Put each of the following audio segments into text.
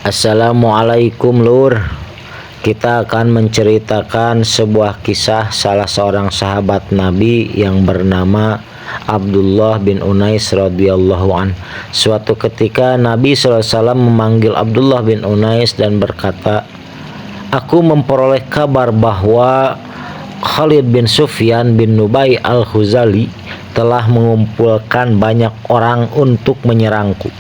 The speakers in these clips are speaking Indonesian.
Assalamualaikum Lur. Kita akan menceritakan sebuah kisah salah seorang sahabat Nabi yang bernama Abdullah bin Unais radhiyallahu an. Suatu ketika Nabi SAW memanggil Abdullah bin Unais dan berkata, "Aku memperoleh kabar bahwa Khalid bin Sufyan bin Nubai al-Khuzali telah mengumpulkan banyak orang untuk menyerangku.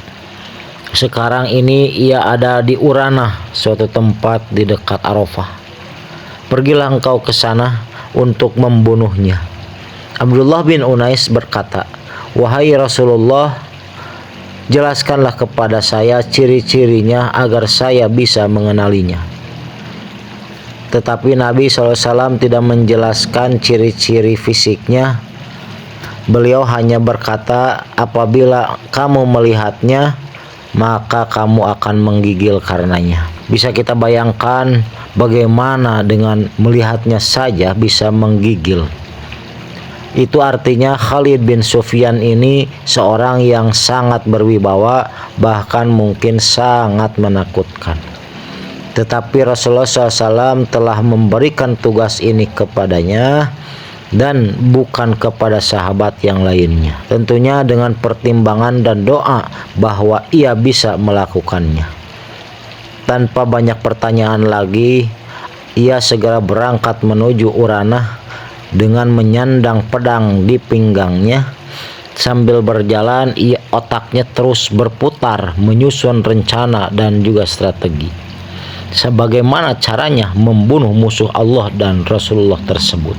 Sekarang ini ia ada di Uranah, suatu tempat di dekat Arafah. Pergilah engkau ke sana untuk membunuhnya." Abdullah bin Unais berkata, "Wahai Rasulullah, jelaskanlah kepada saya ciri-cirinya agar saya bisa mengenalinya." Tetapi Nabi SAW tidak menjelaskan ciri-ciri fisiknya. Beliau hanya berkata, "Apabila kamu melihatnya, maka kamu akan menggigil karenanya." Bisa kita bayangkan bagaimana dengan melihatnya saja bisa menggigil. Itu artinya Khalid bin Sufyan ini seorang yang sangat berwibawa, bahkan mungkin sangat menakutkan. Tetapi Rasulullah SAW telah memberikan tugas ini kepadanya dan bukan kepada sahabat yang lainnya. Tentunya dengan pertimbangan dan doa bahwa ia bisa melakukannya. Tanpa banyak pertanyaan lagi, ia segera berangkat menuju Uranah dengan menyandang pedang di pinggangnya. Sambil berjalan, otaknya terus berputar menyusun rencana dan juga strategi sebagaimana caranya membunuh musuh Allah dan Rasulullah tersebut.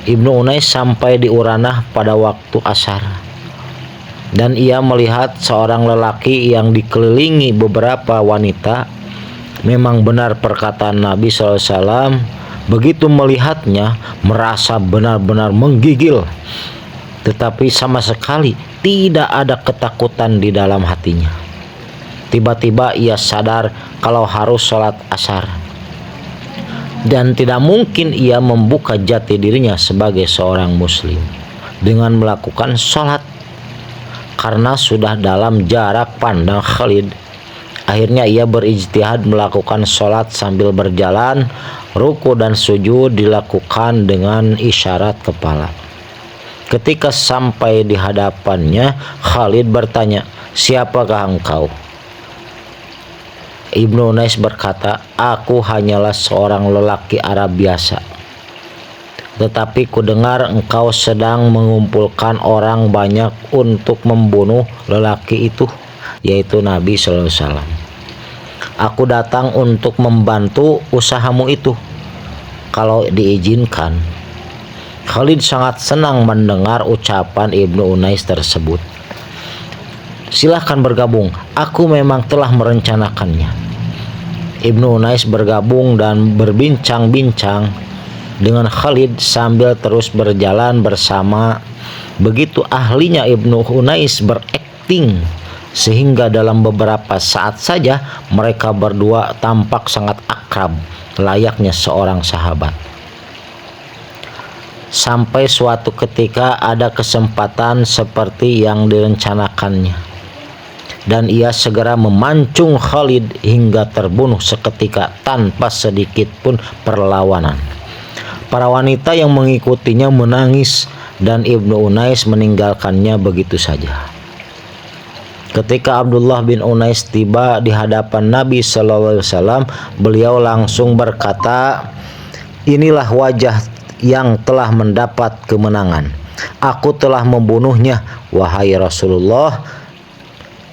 Ibnu Unais sampai di Uranah pada waktu asar, dan ia melihat seorang lelaki yang dikelilingi beberapa wanita. Memang benar perkataan Nabi SAW, begitu melihatnya merasa benar-benar menggigil, tetapi sama sekali tidak ada ketakutan di dalam hatinya. Tiba-tiba ia sadar kalau harus sholat asar, dan tidak mungkin ia membuka jati dirinya sebagai seorang muslim dengan melakukan sholat karena sudah dalam jarak pandang Khalid. Akhirnya ia berijtihad melakukan sholat sambil berjalan. Ruku dan sujud dilakukan dengan isyarat kepala. Ketika sampai di hadapannya, Khalid bertanya, "Siapakah engkau?" Ibnu Unais berkata, "Aku hanyalah seorang lelaki Arab biasa. Tetapi kudengar engkau sedang mengumpulkan orang banyak untuk membunuh lelaki itu, yaitu Nabi SAW. Aku datang untuk membantu usahamu itu, kalau diizinkan." Khalid sangat senang mendengar ucapan Ibnu Unais tersebut. "Silahkan bergabung, aku memang telah merencanakannya." Ibnu Unais bergabung dan berbincang-bincang dengan Khalid sambil terus berjalan bersama. Begitu ahlinya Ibnu Unais berakting, sehingga dalam beberapa saat saja mereka berdua tampak sangat akrab, layaknya seorang sahabat. Sampai suatu ketika ada kesempatan seperti yang direncanakannya, dan ia segera memancung Khalid hingga terbunuh seketika tanpa sedikit pun perlawanan. Para wanita yang mengikutinya menangis dan Ibnu Unais meninggalkannya begitu saja. Ketika Abdullah bin Unais tiba di hadapan Nabi SAW, beliau langsung berkata, "Inilah wajah yang telah mendapat kemenangan. Aku telah membunuhnya, wahai Rasulullah,"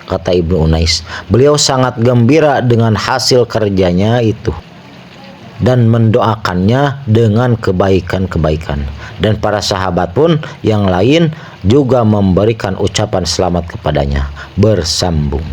kata Ibnu Unais. Beliau sangat gembira dengan hasil kerjanya itu dan mendoakannya dengan kebaikan-kebaikan. Dan para sahabat pun yang lain juga memberikan ucapan selamat kepadanya. Bersambung.